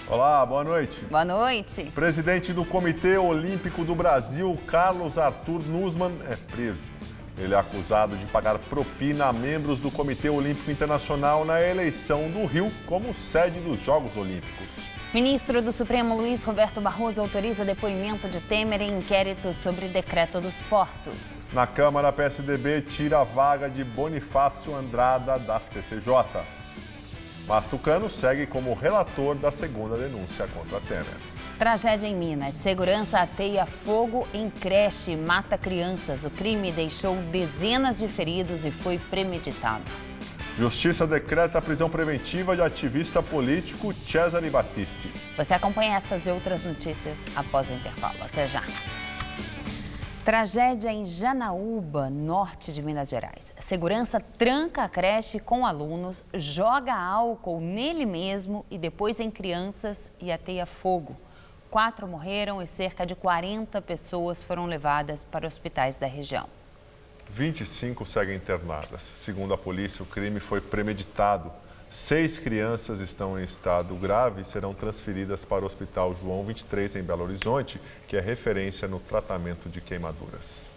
Olá, boa noite. Boa noite. Presidente do Comitê Olímpico do Brasil, Carlos Arthur Nussmann, é preso. Ele é acusado de pagar propina a membros do Comitê Olímpico Internacional na eleição do Rio como sede dos Jogos Olímpicos. Ministro do Supremo Luiz Roberto Barroso autoriza depoimento de Temer em inquérito sobre decreto dos portos. Na Câmara, a PSDB tira a vaga de Bonifácio Andrada da CCJ. Mas Tucano segue como relator da segunda denúncia contra Temer. Tragédia em Minas. Segurança ateia fogo em creche e mata crianças. O crime deixou dezenas de feridos e foi premeditado. Justiça decreta a prisão preventiva de ativista político Cesare Battisti. Você acompanha essas e outras notícias após o intervalo. Até já. Tragédia em Janaúba, norte de Minas Gerais. Segurança tranca a creche com alunos, joga álcool nele mesmo e depois em crianças e ateia fogo. 4 morreram e cerca de 40 pessoas foram levadas para hospitais da região. 25 seguem internadas. Segundo a polícia, o crime foi premeditado. 6 crianças estão em estado grave e serão transferidas para o Hospital João 23, em Belo Horizonte, que é referência no tratamento de queimaduras.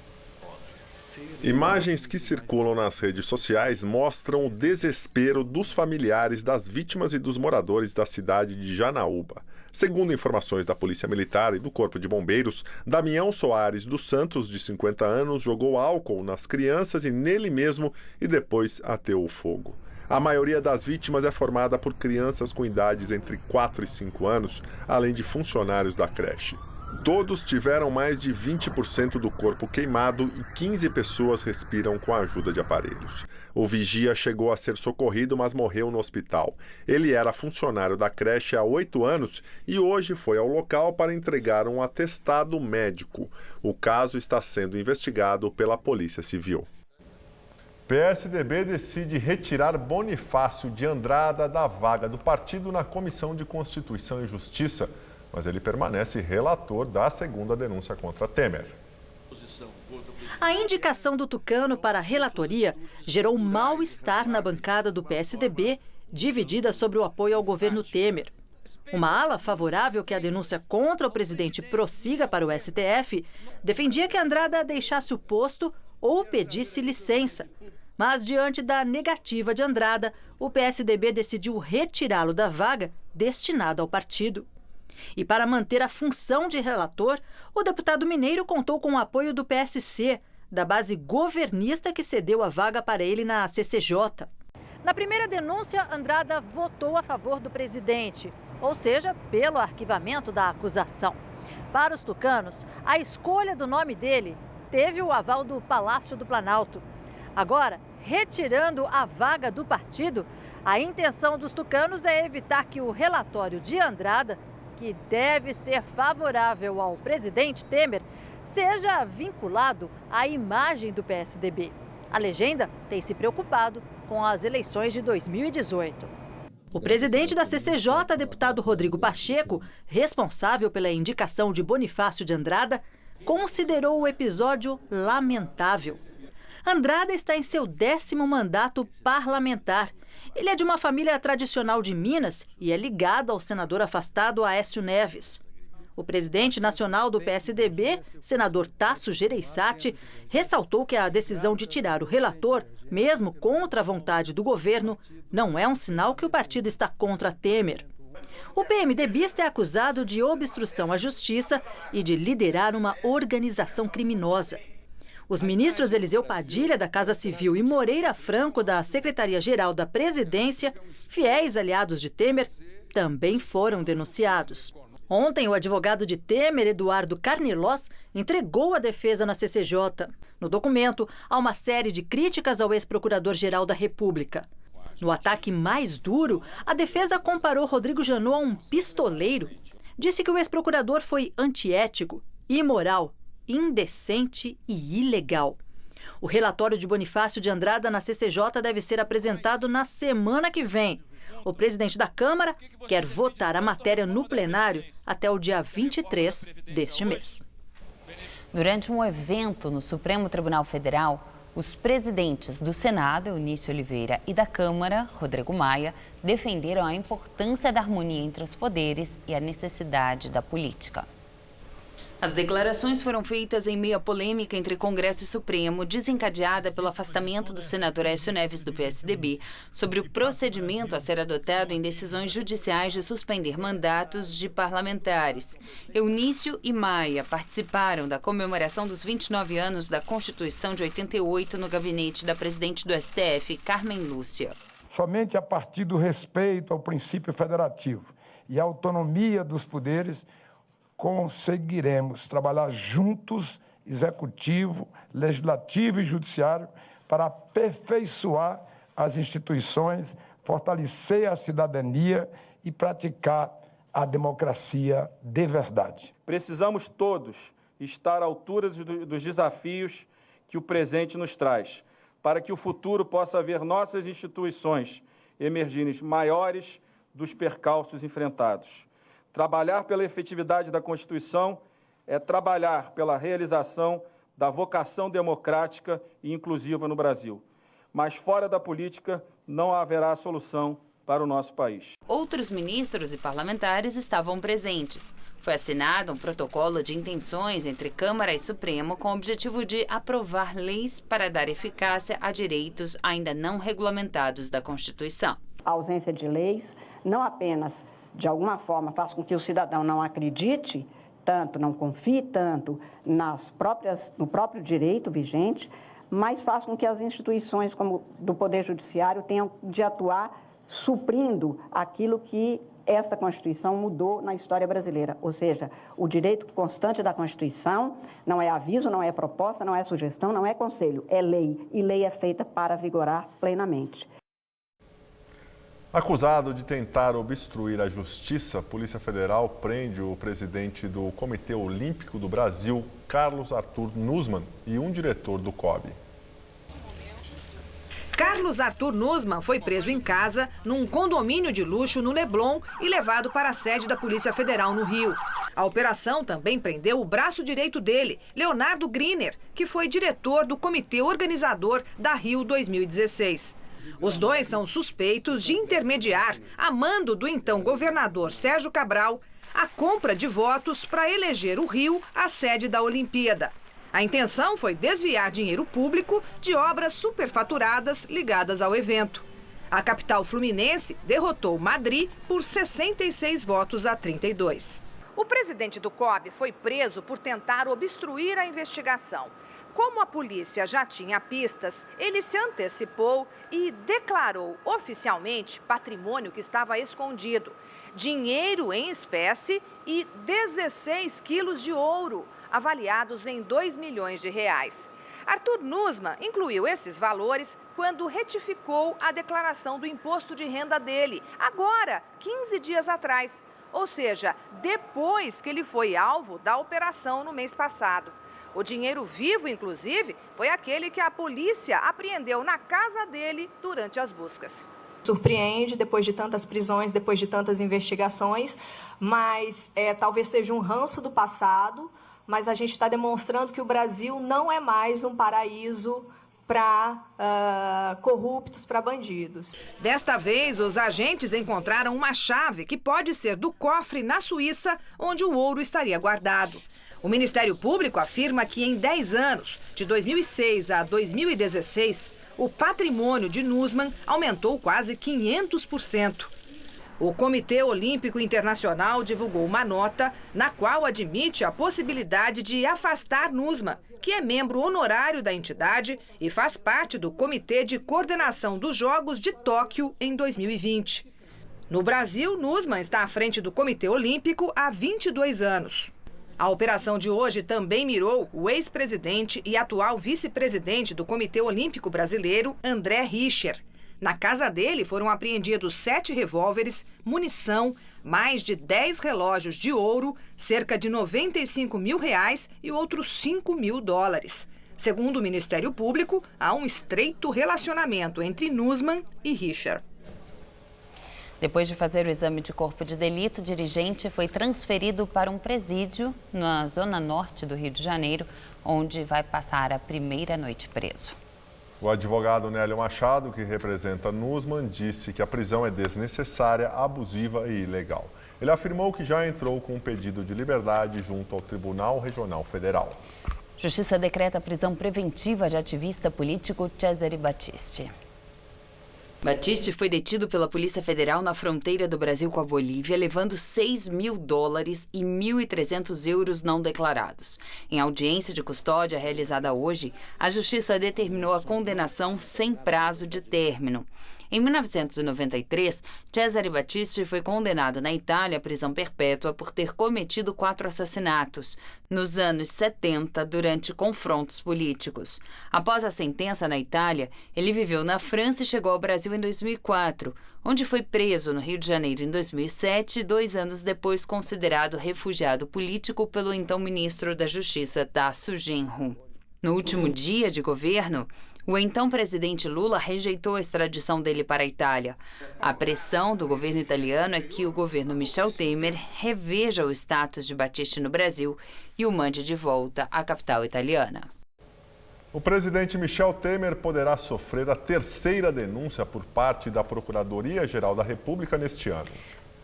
Imagens que circulam nas redes sociais mostram o desespero dos familiares das vítimas e dos moradores da cidade de Janaúba. Segundo informações da Polícia Militar e do Corpo de Bombeiros, Damião Soares dos Santos, de 50 anos, jogou álcool nas crianças e nele mesmo e depois ateou fogo. A maioria das vítimas é formada por crianças com idades entre 4 e 5 anos, além de funcionários da creche. Todos tiveram mais de 20% do corpo queimado e 15 pessoas respiram com a ajuda de aparelhos. O vigia chegou a ser socorrido, mas morreu no hospital. Ele era funcionário da creche há 8 anos e hoje foi ao local para entregar um atestado médico. O caso está sendo investigado pela Polícia Civil. PSDB decide retirar Bonifácio de Andrada da vaga do partido na Comissão de Constituição e Justiça, mas ele permanece relator da segunda denúncia contra Temer. A indicação do Tucano para a relatoria gerou mal-estar na bancada do PSDB, dividida sobre o apoio ao governo Temer. Uma ala favorável que a denúncia contra o presidente prossiga para o STF defendia que Andrada deixasse o posto ou pedisse licença. Mas, diante da negativa de Andrada, o PSDB decidiu retirá-lo da vaga destinada ao partido. E para manter a função de relator, o deputado mineiro contou com o apoio do PSC, da base governista que cedeu a vaga para ele na CCJ. Na primeira denúncia, Andrada votou a favor do presidente, ou seja, pelo arquivamento da acusação. Para os tucanos, a escolha do nome dele teve o aval do Palácio do Planalto. Agora, retirando a vaga do partido, a intenção dos tucanos é evitar que o relatório de Andrada, que deve ser favorável ao presidente Temer, seja vinculado à imagem do PSDB. A legenda tem se preocupado com as eleições de 2018. O presidente da CCJ, deputado Rodrigo Pacheco, responsável pela indicação de Bonifácio de Andrada, considerou o episódio lamentável. Andrada está em seu 10º mandato parlamentar. Ele é de uma família tradicional de Minas e é ligado ao senador afastado Aécio Neves. O presidente nacional do PSDB, senador Tasso Gereissati, ressaltou que a decisão de tirar o relator, mesmo contra a vontade do governo, não é um sinal que o partido está contra Temer. O PMDBista é acusado de obstrução à justiça e de liderar uma organização criminosa. Os ministros Eliseu Padilha, da Casa Civil, e Moreira Franco, da Secretaria-Geral da Presidência, fiéis aliados de Temer, também foram denunciados. Ontem, o advogado de Temer, Eduardo Carnelós, entregou a defesa na CCJ. No documento, há uma série de críticas ao ex-procurador-geral da República. No ataque mais duro, a defesa comparou Rodrigo Janot a um pistoleiro. Disse que o ex-procurador foi antiético, imoral, indecente e ilegal. O relatório de Bonifácio de Andrada na CCJ deve ser apresentado na semana que vem. O presidente da Câmara quer votar a matéria no plenário até o dia 23 deste mês. Durante um evento no Supremo Tribunal Federal, Os presidentes do Senado, Eunício Oliveira, e da Câmara, Rodrigo Maia, defenderam a importância da harmonia entre os poderes e a necessidade da política. As declarações foram feitas em meio à polêmica entre Congresso e Supremo, desencadeada pelo afastamento do senador Aécio Neves do PSDB, sobre o procedimento a ser adotado em decisões judiciais de suspender mandatos de parlamentares. Eunício e Maia participaram da comemoração dos 29 anos da Constituição de 88 no gabinete da presidente do STF, Carmen Lúcia. Somente a partir do respeito ao princípio federativo e à autonomia dos poderes, conseguiremos trabalhar juntos, executivo, legislativo e judiciário, para aperfeiçoar as instituições, fortalecer a cidadania e praticar a democracia de verdade. Precisamos todos estar à altura dos desafios que o presente nos traz, para que o futuro possa ver nossas instituições emergirem maiores dos percalços enfrentados. Trabalhar pela efetividade da Constituição é trabalhar pela realização da vocação democrática e inclusiva no Brasil. Mas fora da política não haverá solução para o nosso país. Outros ministros e parlamentares estavam presentes. Foi assinado um protocolo de intenções entre Câmara e Supremo com o objetivo de aprovar leis para dar eficácia a direitos ainda não regulamentados da Constituição. A ausência de leis não apenas de alguma forma faz com que o cidadão não acredite tanto, não confie tanto no próprio direito vigente, mas faz com que as instituições como do Poder Judiciário tenham de atuar suprindo aquilo que essa Constituição mudou na história brasileira. Ou seja, o direito constante da Constituição não é aviso, não é proposta, não é sugestão, não é conselho, é lei. E lei é feita para vigorar plenamente. Acusado de tentar obstruir a justiça, a Polícia Federal prende o presidente do Comitê Olímpico do Brasil, Carlos Arthur Nussmann, e um diretor do COB. Carlos Arthur Nussmann foi preso em casa, num condomínio de luxo no Leblon e levado para a sede da Polícia Federal no Rio. A operação também prendeu o braço direito dele, Leonardo Griner, que foi diretor do comitê organizador da Rio 2016. Os dois são suspeitos de intermediar, a mando do então governador Sérgio Cabral, a compra de votos para eleger o Rio a sede da Olimpíada. A intenção foi desviar dinheiro público de obras superfaturadas ligadas ao evento. A capital fluminense derrotou Madrid por 66 votos a 32. O presidente do COB foi preso por tentar obstruir a investigação. Como a polícia já tinha pistas, ele se antecipou e declarou oficialmente patrimônio que estava escondido. Dinheiro em espécie e 16 quilos de ouro, avaliados em 2 milhões de reais. Arthur Nussmann incluiu esses valores quando retificou a declaração do imposto de renda dele, agora, 15 dias atrás. Ou seja, depois que ele foi alvo da operação no mês passado. O dinheiro vivo, inclusive, foi aquele que a polícia apreendeu na casa dele durante as buscas. Surpreende depois de tantas prisões, depois de tantas investigações, mas talvez seja um ranço do passado, mas a gente está demonstrando que o Brasil não é mais um paraíso para corruptos, para bandidos. Desta vez, os agentes encontraram uma chave que pode ser do cofre na Suíça, onde o ouro estaria guardado. O Ministério Público afirma que em 10 anos, de 2006 a 2016, o patrimônio de Nussmann aumentou quase 500%. O Comitê Olímpico Internacional divulgou uma nota na qual admite a possibilidade de afastar Nussmann, que é membro honorário da entidade e faz parte do Comitê de Coordenação dos Jogos de Tóquio em 2020. No Brasil, Nussmann está à frente do Comitê Olímpico há 22 anos. A operação de hoje também mirou o ex-presidente e atual vice-presidente do Comitê Olímpico Brasileiro, André Richer. Na casa dele foram apreendidos 7 revólveres, munição, mais de 10 relógios de ouro, cerca de R$95 mil e outros $5 mil. Segundo o Ministério Público, há um estreito relacionamento entre Nussmann e Richer. Depois de fazer o exame de corpo de delito, o dirigente foi transferido para um presídio na zona norte do Rio de Janeiro, onde vai passar a primeira noite preso. O advogado Nélio Machado, que representa Nussmann, disse que a prisão é desnecessária, abusiva e ilegal. Ele afirmou que já entrou com um pedido de liberdade junto ao Tribunal Regional Federal. Justiça decreta prisão preventiva de ativista político Cesare Battisti. Battisti foi detido pela Polícia Federal na fronteira do Brasil com a Bolívia, levando $6.000 e 1.300 euros não declarados. Em audiência de custódia realizada hoje, a Justiça determinou a condenação sem prazo de término. Em 1993, Cesare Battisti foi condenado na Itália à prisão perpétua por ter cometido 4 assassinatos, nos anos 70, durante confrontos políticos. Após a sentença na Itália, ele viveu na França e chegou ao Brasil em 2004, onde foi preso no Rio de Janeiro em 2007 e 2 anos depois considerado refugiado político pelo então ministro da Justiça, Tasso Genro. No último dia de governo, o então presidente Lula rejeitou a extradição dele para a Itália. A pressão do governo italiano é que o governo Michel Temer reveja o status de Battisti no Brasil e o mande de volta à capital italiana. O presidente Michel Temer poderá sofrer a 3ª denúncia por parte da Procuradoria-Geral da República neste ano.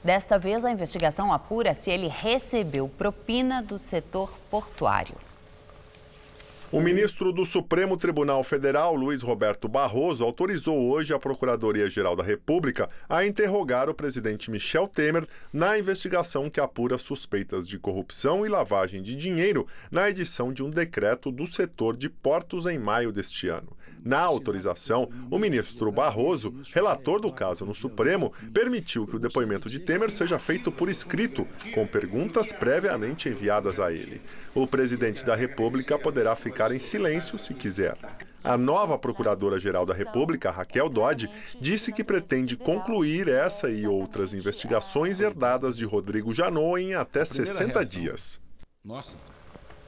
Desta vez, a investigação apura se ele recebeu propina do setor portuário. O ministro do Supremo Tribunal Federal, Luiz Roberto Barroso, autorizou hoje a Procuradoria-Geral da República a interrogar o presidente Michel Temer na investigação que apura suspeitas de corrupção e lavagem de dinheiro na edição de um decreto do setor de portos em maio deste ano. Na autorização, o ministro Barroso, relator do caso no Supremo, permitiu que o depoimento de Temer seja feito por escrito, com perguntas previamente enviadas a ele. O presidente da República poderá ficar em silêncio se quiser. A nova Procuradora-Geral da República, Raquel Dodge, disse que pretende concluir essa e outras investigações herdadas de Rodrigo Janot em até 60 dias. Nossa.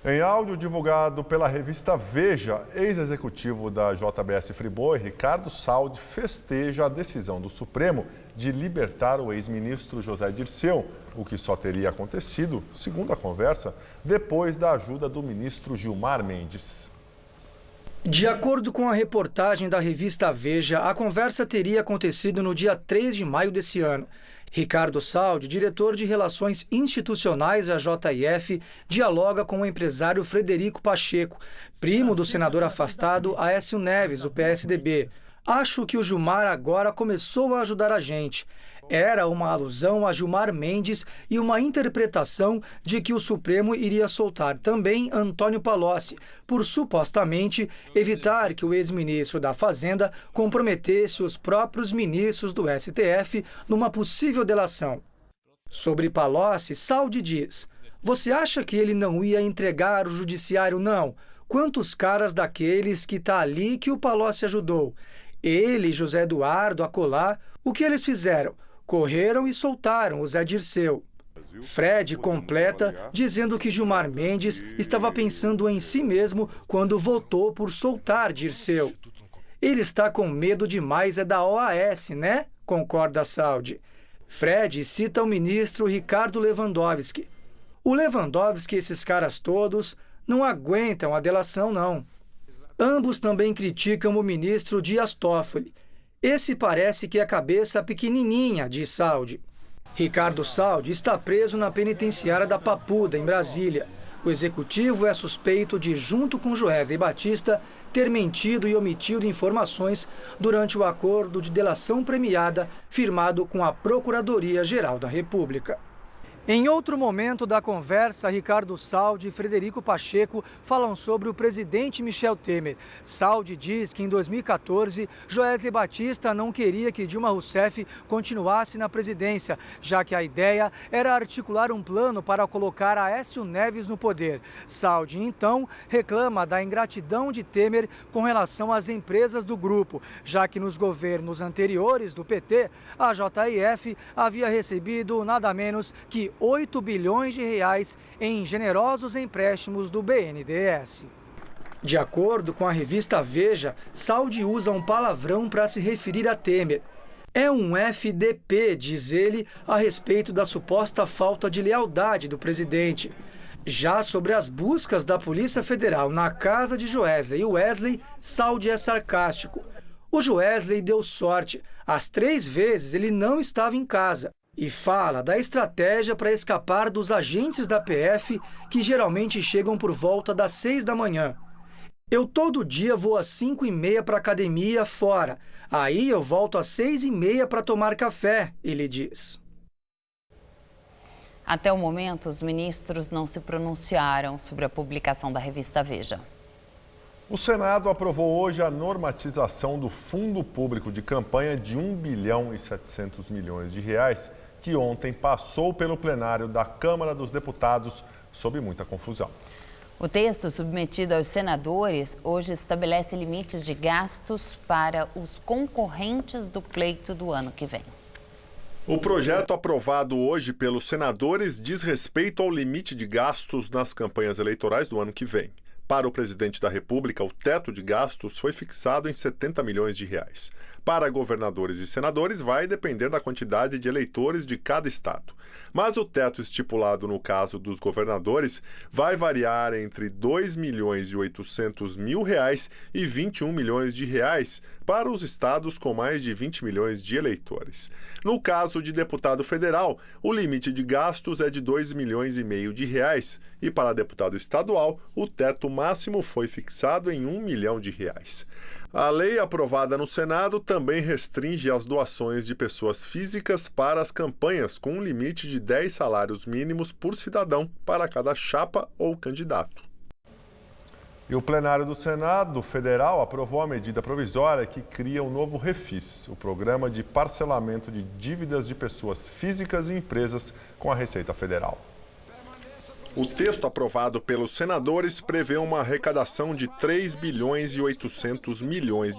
Em áudio divulgado pela revista Veja, ex-executivo da JBS Friboi, Ricardo Saldi, festeja a decisão do Supremo de libertar o ex-ministro José Dirceu, o que só teria acontecido, segundo a conversa, depois da ajuda do ministro Gilmar Mendes. De acordo com a reportagem da revista Veja, a conversa teria acontecido no dia 3 de maio desse ano. Ricardo Saldi, diretor de Relações Institucionais da JIF, dialoga com o empresário Frederico Pacheco, primo do senador afastado Aécio Neves, do PSDB. Acho que o Gilmar agora começou a ajudar a gente. Era uma alusão a Gilmar Mendes e uma interpretação de que o Supremo iria soltar também Antônio Palocci, por supostamente evitar que o ex-ministro da Fazenda comprometesse os próprios ministros do STF numa possível delação. Sobre Palocci, Saldi diz: "Você acha que ele não ia entregar o judiciário, não? Quantos caras daqueles que tá ali que o Palocci ajudou? Ele e José Eduardo Acolá, o que eles fizeram? Correram e soltaram o Zé Dirceu." Fred completa dizendo que Gilmar Mendes estava pensando em si mesmo quando votou por soltar Dirceu. "Ele está com medo demais da OAS, né?" concorda Saldi. Fred cita o ministro Ricardo Lewandowski. "O Lewandowski e esses caras todos não aguentam a delação, não." Ambos também criticam o ministro Dias Toffoli. "Esse parece que é a cabeça pequenininha", diz Saldi. Ricardo Saldi está preso na penitenciária da Papuda, em Brasília. O executivo é suspeito de, junto com Joesley Batista, ter mentido e omitido informações durante o acordo de delação premiada firmado com a Procuradoria-Geral da República. Em outro momento da conversa, Ricardo Saldi e Frederico Pacheco falam sobre o presidente Michel Temer. Saldi diz que em 2014, Joesley Batista não queria que Dilma Rousseff continuasse na presidência, já que a ideia era articular um plano para colocar Aécio Neves no poder. Saldi, então, reclama da ingratidão de Temer com relação às empresas do grupo, já que nos governos anteriores do PT, a JIF havia recebido nada menos que 8 bilhões de reais em generosos empréstimos do BNDES. De acordo com a revista Veja, Saldi usa um palavrão para se referir a Temer. "É um FDP", diz ele, a respeito da suposta falta de lealdade do presidente. Já sobre as buscas da Polícia Federal na casa de Joesley e Wesley, Saldi é sarcástico. O Joesley deu sorte. As 3 vezes ele não estava em casa. E fala da estratégia para escapar dos agentes da PF que geralmente chegam por volta das 6 da manhã. Eu todo dia vou às 5h30 para a academia fora. Aí eu volto às 6h30 para tomar café, ele diz. Até o momento, os ministros não se pronunciaram sobre a publicação da revista Veja. O Senado aprovou hoje a normatização do Fundo Público de Campanha de R$ 1,7 bilhão que ontem passou pelo plenário da Câmara dos Deputados sob muita confusão. O texto submetido aos senadores hoje estabelece limites de gastos para os concorrentes do pleito do ano que vem. O projeto aprovado hoje pelos senadores diz respeito ao limite de gastos nas campanhas eleitorais do ano que vem. Para o presidente da República, o teto de gastos foi fixado em R$ 70 milhões. Para governadores e senadores, vai depender da quantidade de eleitores de cada estado. Mas o teto estipulado no caso dos governadores vai variar entre R$ 2.800.000 e R$ 21 milhões para os estados com mais de 20 milhões de eleitores. No caso de deputado federal, o limite de gastos é de R$ 2,5 milhões e para deputado estadual, o teto máximo foi fixado em R$ 1 milhão. A lei aprovada no Senado também restringe as doações de pessoas físicas para as campanhas, com um limite de 10 salários mínimos por cidadão para cada chapa ou candidato. E o plenário do Senado Federal aprovou a medida provisória que cria o novo Refis, o Programa de Parcelamento de Dívidas de Pessoas Físicas e Empresas com a Receita Federal. O texto aprovado pelos senadores prevê uma arrecadação de R$ 3,8 bilhões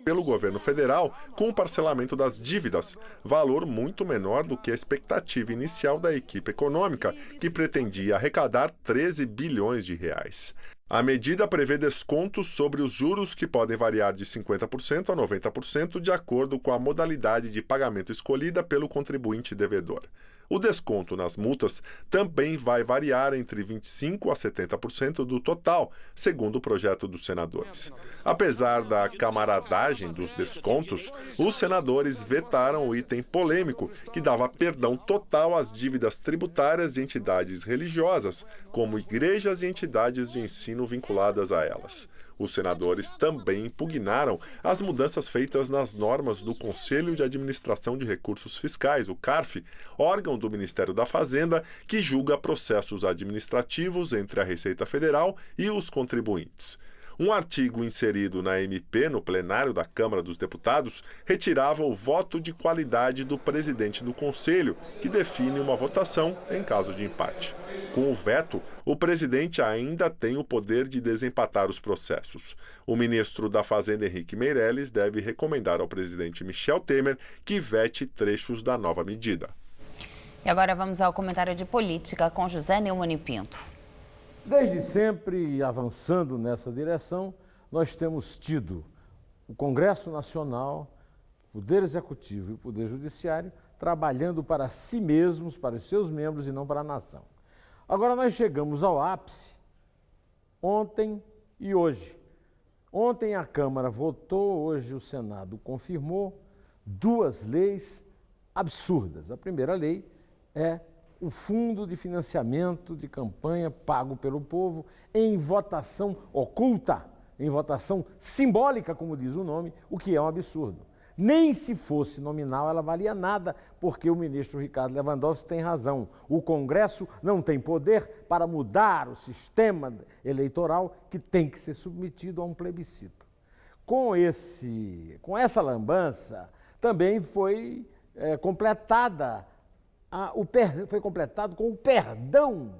pelo governo federal com o parcelamento das dívidas, valor muito menor do que a expectativa inicial da equipe econômica, que pretendia arrecadar R$ 13 bilhões. A medida prevê descontos sobre os juros que podem variar de 50% a 90% de acordo com a modalidade de pagamento escolhida pelo contribuinte devedor. O desconto nas multas também vai variar entre 25% a 70% do total, segundo o projeto dos senadores. Apesar da camaradagem dos descontos, os senadores vetaram o item polêmico que dava perdão total às dívidas tributárias de entidades religiosas, como igrejas e entidades de ensino vinculadas a elas. Os senadores também impugnaram as mudanças feitas nas normas do Conselho de Administração de Recursos Fiscais, o CARF, órgão do Ministério da Fazenda que julga processos administrativos entre a Receita Federal e os contribuintes. Um artigo inserido na MP no plenário da Câmara dos Deputados retirava o voto de qualidade do presidente do Conselho, que define uma votação em caso de empate. Com o veto, o presidente ainda tem o poder de desempatar os processos. O ministro da Fazenda, Henrique Meirelles, deve recomendar ao presidente Michel Temer que vete trechos da nova medida. E agora vamos ao comentário de política com José Neumann e Pinto. Desde sempre, avançando nessa direção, nós temos tido o Congresso Nacional, o Poder Executivo e o Poder Judiciário trabalhando para si mesmos, para os seus membros e não para a nação. Agora nós chegamos ao ápice ontem e hoje. Ontem a Câmara votou, hoje o Senado confirmou 2 leis absurdas. A primeira lei é o Fundo de Financiamento de Campanha pago pelo povo em votação oculta, em votação simbólica, como diz o nome, o que é um absurdo. Nem se fosse nominal ela valia nada, porque o ministro Ricardo Lewandowski tem razão. O Congresso não tem poder para mudar o sistema eleitoral que tem que ser submetido a um plebiscito. Com essa lambança, também foi completado com o perdão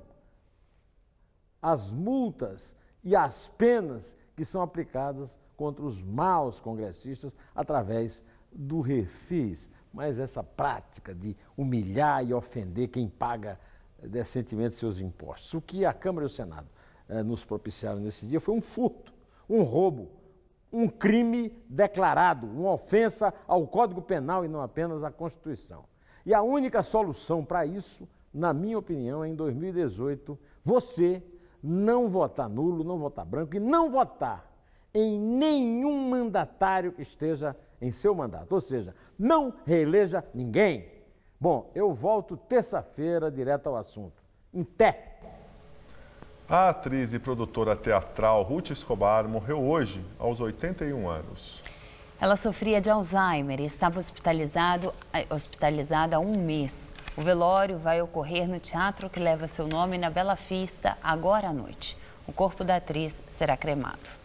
as multas e as penas que são aplicadas contra os maus congressistas através do Refis. Mas essa prática de humilhar e ofender quem paga decentemente seus impostos. O que a Câmara e o Senado nos propiciaram nesse dia foi um furto, um roubo, um crime declarado, uma ofensa ao Código Penal e não apenas à Constituição. E a única solução para isso na minha opinião, em 2018, você não votar nulo, não votar branco e não votar em nenhum mandatário que esteja em seu mandato. Ou seja, não reeleja ninguém. Bom, eu volto terça-feira direto ao assunto. Em pé. A atriz e produtora teatral Ruth Escobar morreu hoje, aos 81 anos. Ela sofria de Alzheimer e estava hospitalizada há um mês. O velório vai ocorrer no teatro que leva seu nome na Bela Vista, agora à noite. O corpo da atriz será cremado.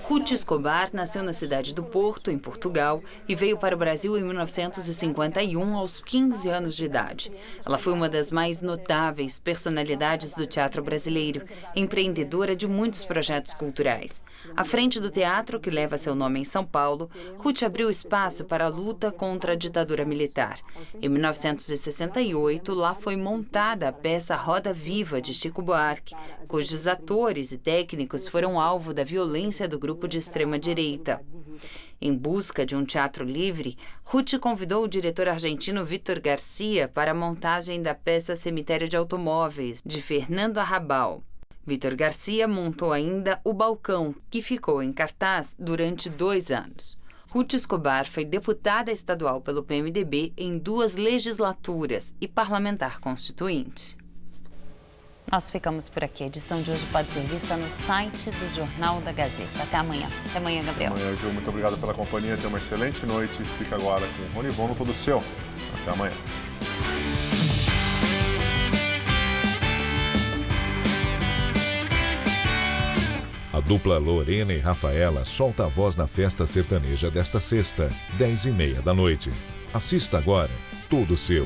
Ruth Escobar nasceu na cidade do Porto, em Portugal, e veio para o Brasil em 1951, aos 15 anos de idade. Ela foi uma das mais notáveis personalidades do teatro brasileiro, empreendedora de muitos projetos culturais. À frente do teatro, que leva seu nome em São Paulo, Ruth abriu espaço para a luta contra a ditadura militar. Em 1968, lá foi montada a peça Roda Viva, de Chico Buarque, cujos atores e técnicos foram alvo da violência do grupo de extrema-direita. Em busca de um teatro livre, Ruth convidou o diretor argentino Vítor Garcia para a montagem da peça Cemitério de Automóveis, de Fernando Arrabal. Vítor Garcia montou ainda O Balcão, que ficou em cartaz durante 2 anos. Ruth Escobar foi deputada estadual pelo PMDB em 2 legislaturas e parlamentar constituinte. Nós ficamos por aqui. A edição de hoje pode ser vista no site do Jornal da Gazeta. Até amanhã. Até amanhã, Gabriel. Até amanhã, Gil. Muito obrigado pela companhia. Tenha uma excelente noite. Fica agora com o Rony Von no Todo Seu. Até amanhã. A dupla Lorena e Rafaela solta a voz na festa sertaneja desta sexta, 10h30 da noite. Assista agora Todo Seu.